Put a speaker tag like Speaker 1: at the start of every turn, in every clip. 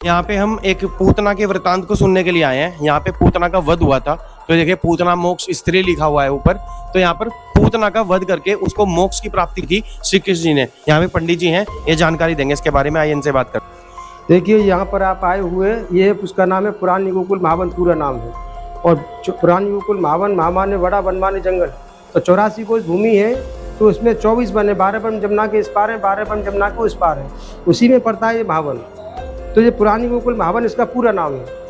Speaker 1: यहाँ पे हम एक पूतना के वृतांत को सुनने के लिए आए हैं। यहाँ पे पूतना का वध हुआ था, तो देखिए पूतना मोक्ष स्त्री लिखा हुआ है ऊपर। तो यहाँ पर पूतना का वध करके उसको मोक्ष की प्राप्ति की श्री कृष्ण जी ने। यहाँ पे पंडित जी हैं, ये जानकारी देंगे इसके बारे में, आइए इनसे बात कर।
Speaker 2: देखिए यहाँ पर आप आए हुए, ये उसका नाम है पुरानी गोकुल महावन, पूरा नाम है। और पुरानी गोकुल महावन, महामान्य बड़ा वनमान्य जंगल, तो 84 कोस भूमि है। तो उसमें 24 वन है, 12 वन जमुना के इस पार है, 12 वन जमुना के उस पार है, उसी में पड़ता है ये महावन। तो ये पुरानी गोकुल महावन इसका पूरा नाम है।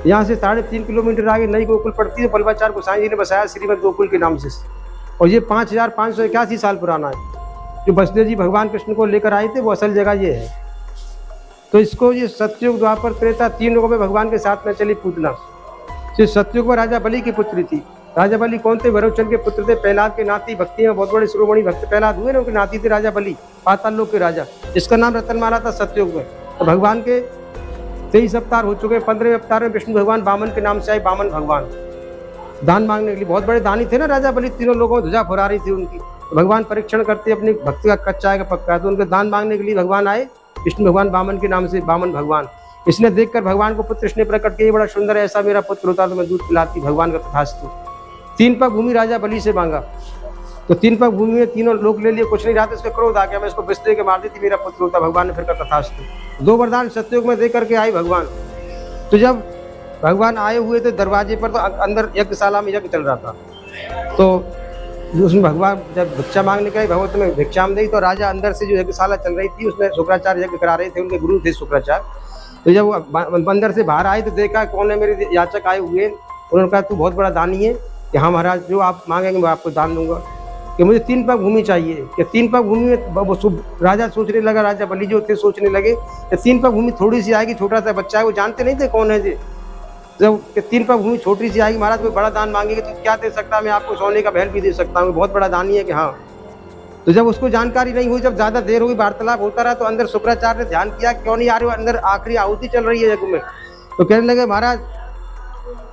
Speaker 2: यहाँ से 3.5 किलोमीटर आगे नई गोकुल पड़ती है, बल्लभाचार्य गोसाई जी ने बसाया श्रीमद गोकुल के नाम से। और ये 5581 साल पुराना है। जो वसुदेव जी भगवान कृष्ण को लेकर आए थे वो असल जगह ये है। तो इसको ये सतयुग, द्वापर, त्रेता, 3 युगों में भगवान के साथ में चली पूतना। तो सतयुग में राजा बलि की पुत्री थी। राजा बलि कौन थे? भैरवचंद्र के पुत्र थे, प्रहलाद के नाती। भक्ति में बहुत बड़े शिरोमणि भक्त प्रहलाद हुए ना, उनके नाती थे राजा बलि, पाताल लोक के राजा। इसका नाम रतनमाला था सतयुग में। तो भगवान के 23 अवतार हो चुके हैं। 15वें अवतार में विष्णु भगवान वामन के नाम से आए, वामन भगवान दान मांगने के लिए। बहुत बड़े दानी थे ना राजा बलि, तीनों लोगों को ध्वजा फहरा रही थी उनकी। तो भगवान परीक्षण करते अपनी भक्ति का कच्चा है का पक्का है, तो उनके दान मांगने के लिए भगवान आए, विष्णु भगवान वामन के नाम से वामन भगवान। इसने देखकर भगवान को पुत्र इसने प्रकट किया, बड़ा सुंदर है, ऐसा मेरा पुत्र होता तो मैं दूध पिलाती, भगवान का तथास्तु। 3 पग भूमि राजा बलि से मांगा। तो 3 पग भूमि में तीनों लोग ले लिए, कुछ नहीं रहा तो इसका क्रोध आ गया, मैं इसको बिस्तर के मार देती, मेरा पुत्र होता। भगवान ने फिर कहा तथास्तु। 2 वरदान सतयुग में दे करके आए भगवान। तो जब भगवान आए हुए थे दरवाजे पर, तो अंदर यज्ञशाला में यज्ञ चल रहा था। तो उसमें भगवान जब भिक्षा मांगने के भगवत में भिक्षाम दी, तो राजा अंदर से जो यज्ञशाला चल रही थी उसमें शुक्राचार्य यज्ञ करा रहे थे, उनके गुरु थे शुक्राचार्य। तो जब वो अंदर से बाहर आए तो देखा कौन है, मेरे याचक आए हुए। उन्होंने कहा तू बहुत बड़ा दानी है, कि हाँ महाराज जो आप मांगेंगे मैं आपको दान दूंगा, कि मुझे 3 पग भूमि चाहिए। कि 3 पग भूमि में राजा सोचने लगा, राजा बलि जो थे सोचने लगे कि 3 पग भूमि थोड़ी सी आएगी, छोटा सा बच्चा है, वो जानते नहीं थे कौन है जी। जब 3 पग भूमि छोटी सी आएगी, महाराज कोई बड़ा दान मांगेगी तो क्या दे सकता, मैं आपको सोने का महल भी दे सकता हूँ, बहुत बड़ा दानी है कि हाँ। तो जब उसको जानकारी नहीं हुई, जब ज़्यादा देर हुई, वार्तालाप होता रहा, तो अंदर शुक्राचार्य ने ध्यान किया क्यों नहीं आ रहे हो, अंदर आखिरी आहुति चल रही है यज्ञ में। तो कहने लगे महाराज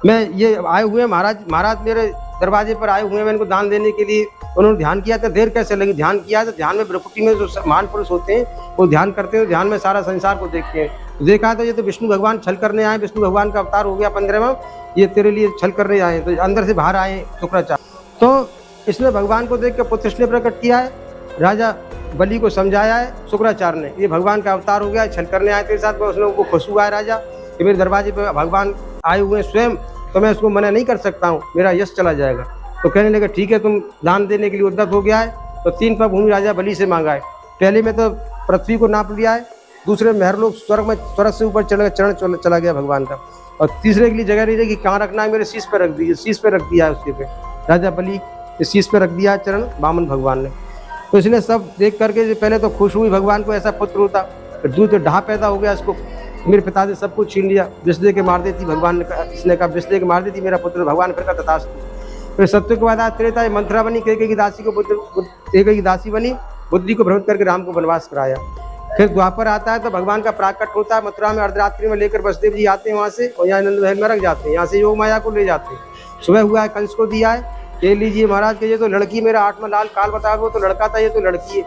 Speaker 2: मैं ये आए हुए हैं, महाराज मेरे दरवाजे पर आए हुए हैं, मैं इनको दान देने के लिए। उन्होंने ध्यान किया तो देर कैसे लगी, ध्यान किया तो ध्यान में प्रकृति में जो महान पुरुष होते हैं वो ध्यान करते हैं, ध्यान में सारा संसार को देखते हैं। तो देखा तो ये तो विष्णु भगवान छल करने आए, विष्णु भगवान का अवतार हो गया 15वां, ये तेरे लिए छल करने आए। तो अंदर से बाहर आए शुक्राचार्य। तो इसने भगवान को देख कर पुत्र ने प्रकट किया है, राजा बलि को समझाया है शुक्राचार्य ने, ये भगवान का अवतार हो गया, छल करने आए तेरे साथ। उसने उनको खुश हुआ है राजा कि मेरे दरवाजे पर भगवान आए हुए हैं स्वयं, तो मैं उसको मना नहीं कर सकता हूँ, मेरा यश चला जाएगा। तो कहने लगे ठीक है, तुम दान देने के लिए उद्यत हो गया है। तो 3 पग भूमि राजा बलि से मांगा है। पहले में तो पृथ्वी को नाप लिया है, दूसरे में महर लोग स्वर्ग से ऊपर चरण चला गया भगवान का। और तीसरे के लिए जगह नहीं रही कि कहाँ रखना है, मेरे शीश पे रख दीजिए, शीश पे रख दिया है उसके पे, राजा बलि शीश पे रख दिया है चरण वामन भगवान ने। तो इसने सब देख करके पहले तो खुश हुई भगवान को ऐसा पुत्र होता, फिर दूध ढहा पैदा हो गया इसको, मेरे पिता ने सब कुछ छीन लिया, विष दे के मार देती, भगवान ने कहा, इसने कहा विष दे के मार देती मेरा पुत्र, भगवान फिर का तथास्तु। फिर सत्य के बाद आज त्रेता मंथरा बनी, कैकेयी की दासी को कैकेयी की दासी बनी, बुद्धि को भ्रमित करके राम को वनवास कराया। फिर द्वापर आता है तो भगवान का प्राकट होता है मथुरा में, अर्धरात्रि में लेकर वसुदेव जी आते हैं वहाँ से, और यहाँ नंद महल में रख जाते हैं, यहाँ से योग माया को ले जाते हैं। सुबह हुआ है, कंस को दिया है, ये लीजिए महाराज के, ये तो लड़की, मेरा 8वां लाल काल बताया वो तो लड़का था, ये तो लड़की है।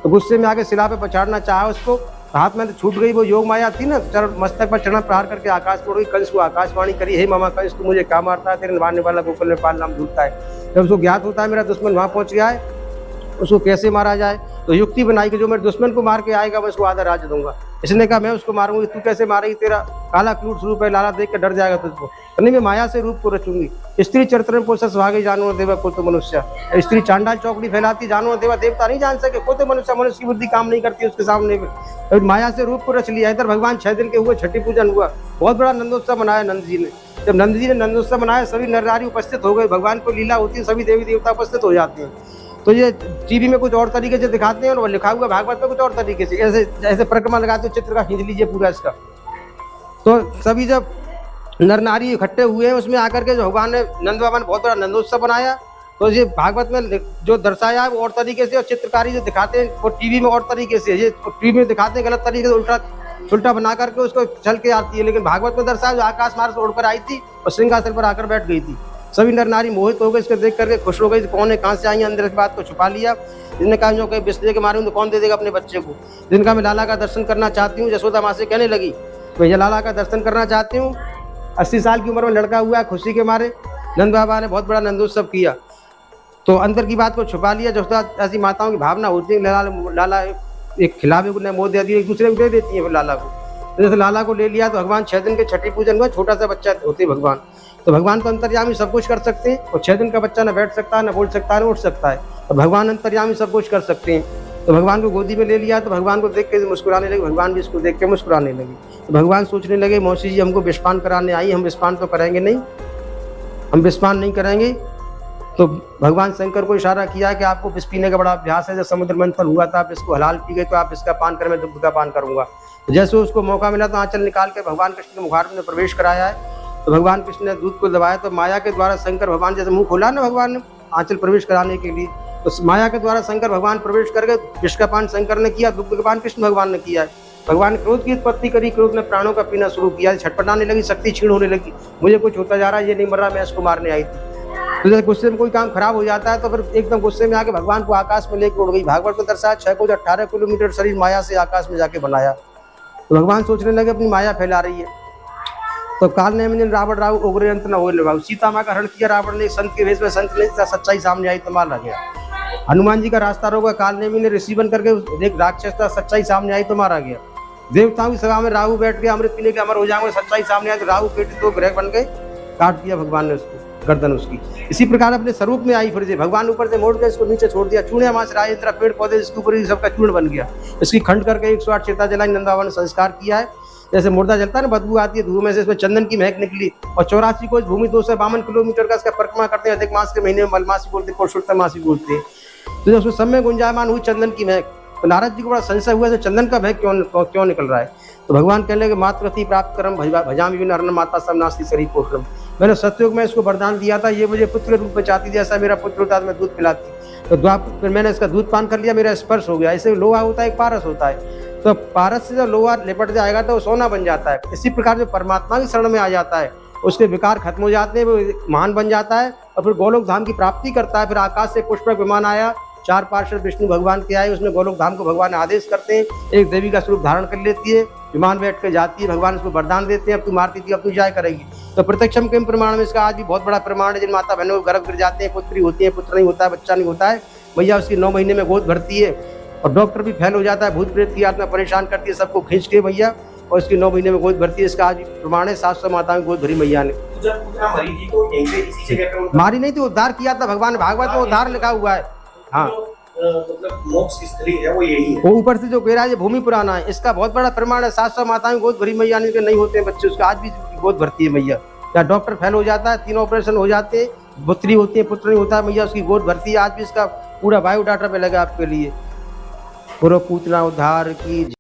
Speaker 2: तो गुस्से में आके शिला पे पछाड़ना चाहा उसको, हाथ में तो छूट गई, वो योग माया थी ना, मस्तक पर चढ़ा प्रहार करके आकाश में उड़ गई। कंस को आकाशवाणी करी, हे मामा कंस तू मुझे क्या मारता है, तेरे मारने वाला गोकुल में पाल नाम ढूंढता है। जब उसको ज्ञात होता है मेरा दुश्मन वहाँ पहुँच गया है, उसको कैसे मारा जाए, तो युक्ति बनाई कि जो मेरे दुश्मन को मार के आएगा मैं उसको आधा राज्य दूंगा। इसने कहा मैं उसको मारूंगी, तू कैसे मारेगी, तेरा काला क्रूर स्वरूप है, लाला देख कर डर जाएगा तुझको, नहीं मैं माया से रूप को रचूंगी। स्त्री चरित्र में पोषा सुहागे जानवर देवा को तो मनुष्य, स्त्री चांडाल चौकड़ी फैलाती, जानवर देवा देवता नहीं जान सके, को तो मनुष्य, मनुष्य की बुद्धि काम नहीं करती उसके सामने में, माया से रूप को रच लिया। इधर भगवान 6 दिन के हुए, छठी पूजन हुआ, बहुत बड़ा नंदोत्सव मनाया नंद जी ने। जब नंद जी ने नंदोत्सव मनाया, सभी नर नारी उपस्थित हो गए, भगवान को लीला होती है, सभी देवी देवता उपस्थित हो जाते हैं। तो ये टीवी में कुछ और तरीके से दिखाते हैं और लिखा हुआ भागवत में कुछ और तरीके से, ऐसे ऐसे परिक्रमा लगाते हो, चित्र का खींच लीजिए पूरा इसका। तो सभी जब नर नारी इकट्ठे हुए हैं, उसमें आकर के जो भगवान ने नंद बाबा ने बहुत बड़ा नंदोत्सव बनाया। तो ये भागवत में जो दर्शाया है वो और तरीके से, और चित्रकारी जो दिखाते हैं वो टीवी में और तरीके से, ये टीवी में दिखाते हैं गलत तरीके से, उल्टा बना करके उसको चल के आती है। लेकिन भागवत में दर्शाया जो आकाश मार्ग से उड़कर आई थी और सिंहासन पर आकर बैठ गई थी। सभी नर नारी मोहित हो गए, इसको देख करके खुश हो गई, कौन है, कहाँ से आई है, अंदर की बात को छुपा लिया। जिसने कहा जो कहीं बिस्तर के मारूंगी तो कौन दे देगा अपने बच्चे को। जिनका मैं लाला का दर्शन करना चाहती हूँ, यशोदा माँ से कहने लगी भैया लाला का दर्शन करना चाहती हूँ। 80 साल की उम्र में लड़का हुआ है, खुशी के मारे नंद बाबा ने बहुत बड़ा नंदोत्सव किया, तो अंदर की बात को छुपा लिया। जो ऐसी माताओं की भावना होती है, लाला एक खिलावे को मोह दे दिया, एक दूसरे को दे देती है फिर लाला को। तो जैसे लाला को ले लिया तो भगवान 6 दिन के छठी पूजन हुआ, छोटा सा बच्चा होते भगवान, तो भगवान तो अंतर्यामी सब कुछ कर सकते हैं, और 6 दिन का बच्चा न बैठ सकता है, न बोल सकता है, न उठ सकता है, तो भगवान अंतर्यामी सब कुछ कर सकते हैं। तो भगवान को गोदी में ले लिया तो भगवान को देख के मुस्कुराने लगे, भगवान भी इसको देख के मुस्कुराने लगे। तो भगवान सोचने लगे मौसी जी हमको विषपान कराने आई, हम विषपान तो करेंगे नहीं, हम विषपान नहीं करेंगे। तो भगवान शंकर को इशारा किया कि आपको विष पीने का बड़ा अभ्यास है, जब समुद्र मंथन हुआ था आप इसको हलाल पी गए, तो आप इसका पान करें, मैं दुग्ध का पान करूंगा। तो जैसे उसको मौका मिला तो आंचल निकाल के भगवान कृष्ण के मुखार में प्रवेश कराया है। तो भगवान कृष्ण ने दूध को दबाया, तो माया के द्वारा शंकर भगवान, जैसे मुंह खोला ना भगवान ने आंचल प्रवेश कराने के लिए, तो माया के द्वारा शंकर भगवान प्रवेश करके विष का पान शंकर ने किया, दुग्ध का पान कृष्ण भगवान ने किया है। भगवान ने क्रोध की उत्पत्ति करी, क्रोध ने प्राणों का पीना शुरू किया, छटपटाने लगी, शक्ति क्षीण होने लगी, मुझे कुछ होता जा रहा है, ये नहीं मर रहा, मैं इसको मारने आई थी। तो जैसे गुस्से में कोई काम खराब हो जाता है तो फिर एकदम गुस्से में आके भगवान को आकाश में लेकर उड़ गई। भागवत में दर्शाया 6 को 18 किलोमीटर शरीर माया से आकाश में जाके बनाया। तो भगवान सोचने लगे अपनी माया फैला रही है। तो काल ने रावण राव उग्र अंत न हो, सीता माँ का हरण किया रावण ने, संत के वेश में संत ने, सच्चाई सामने आई तो मार रह गया। हनुमान जी का रास्ता रोका, काल ने ऋषि बन करके एक राक्षस था, सच्चाई सामने आई तो मारा गया। देवताओं की सभा में राहु बैठ के अमृत पीने के अमर हो जाएंगे, सच्चाई सामने आई तो राहु पेट 2 ग्रह बन गए, काट दिया भगवान ने उसको, गर्दन उसकी। इसी प्रकार अपने स्वरूप में आई फिर से भगवान ऊपर से मोड़ के इसको नीचे छोड़ दिया, चूड़े मास राजेंद्र पेड़ पौधे इसके ऊपर ही सबका चूर्ण बन गया। इसकी खंड करके 108 चिता जलाई, नंद बाबा ने संस्कार किया है। जैसे मुर्दा जलता है ना, बदबू आती है धूप में से, इसमें चंदन की महक निकली। और 84 कोस भूमि 252 किलोमीटर का इसका परिक्रमा करते हैं। अधिक मास के महीने में मलमासी बोलते, पुरुषोत्तम मासी बोलते हैं। तो जब उसमें सब में गुंजायमान हुई चंदन की महक, तो नारद जी को बड़ा संशय हुआ तो चंदन का महक क्यों निकल रहा है। तो भगवान कहने लगे मातृगति प्राप्त करम भजामि विन अर्ण माता सब नास्ति शरीर पोषणम। मैंने सत्युग में इसको वरदान दिया था, ये मुझे पुत्र रूप में चाहती थी, ऐसा मेरा पुत्र होता तो मैं दूध पिलाती। तो फिर मैंने इसका दूध पान कर लिया, मेरा स्पर्श हो गया। ऐसे लोहा होता है, एक पारस होता है, तो पारस से जब लोहा लिपट जाएगा तो वो सोना बन जाता है। इसी प्रकार जो परमात्मा की शरण में आ जाता है उसके विकार खत्म हो जाते हैं, वो महान बन जाता है और फिर गोलोक धाम की प्राप्ति करता है। फिर आकाश से पुष्पक विमान आया, 4 पार्षद विष्णु भगवान के आए, उसमें गोलोक धाम को भगवान आदेश करते हैं, एक देवी का स्वरूप धारण कर लेती है, विमान बैठ कर जाती है, भगवान उसको वरदान देते हैं अब तू मारती थी अब तू जाया करेगी। तो प्रत्यक्षम के प्रमाण में इसका आज भी बहुत बड़ा प्रमाण है। जिन माता बहनों को गर्भ गिर जाते हैं, पुत्री होती है, पुत्र नहीं होता है, बच्चा नहीं होता है, मैया उसकी 9 महीने में गोद भरती है और डॉक्टर भी फेल हो जाता है, भूत प्रेत की आत्मा परेशान करती है सबको खींच के मैया, और इसकी 9 महीने में गोद भरती है। इसका आज प्रमाण है, 700 माताओं की गोद भरी मैया ने। मारी नहीं थी, उद्धार किया था भगवान, भागवत में उद्धार लिखा हुआ है। हाँ
Speaker 1: मतलब मोक्ष स्त्री है वो यही है।
Speaker 2: वो ऊपर से जो कह रहा है ये भूमि पुराना है, इसका बहुत बड़ा प्रमाण है। 700 माताएं गोद भरी मैया ने, नहीं होते हैं बच्चे, उसका आज भी गोद भरती है मैया। या डॉक्टर फेल हो जाता है, 3 ऑपरेशन हो जाते हैं, पुत्री होती है, पुत्र नहीं होता है, मैया उसकी गोद भरती है। आज भी इसका पूरा बायोडाटा पे लगा आपके लिए। पूर्व पूतना उद्धार की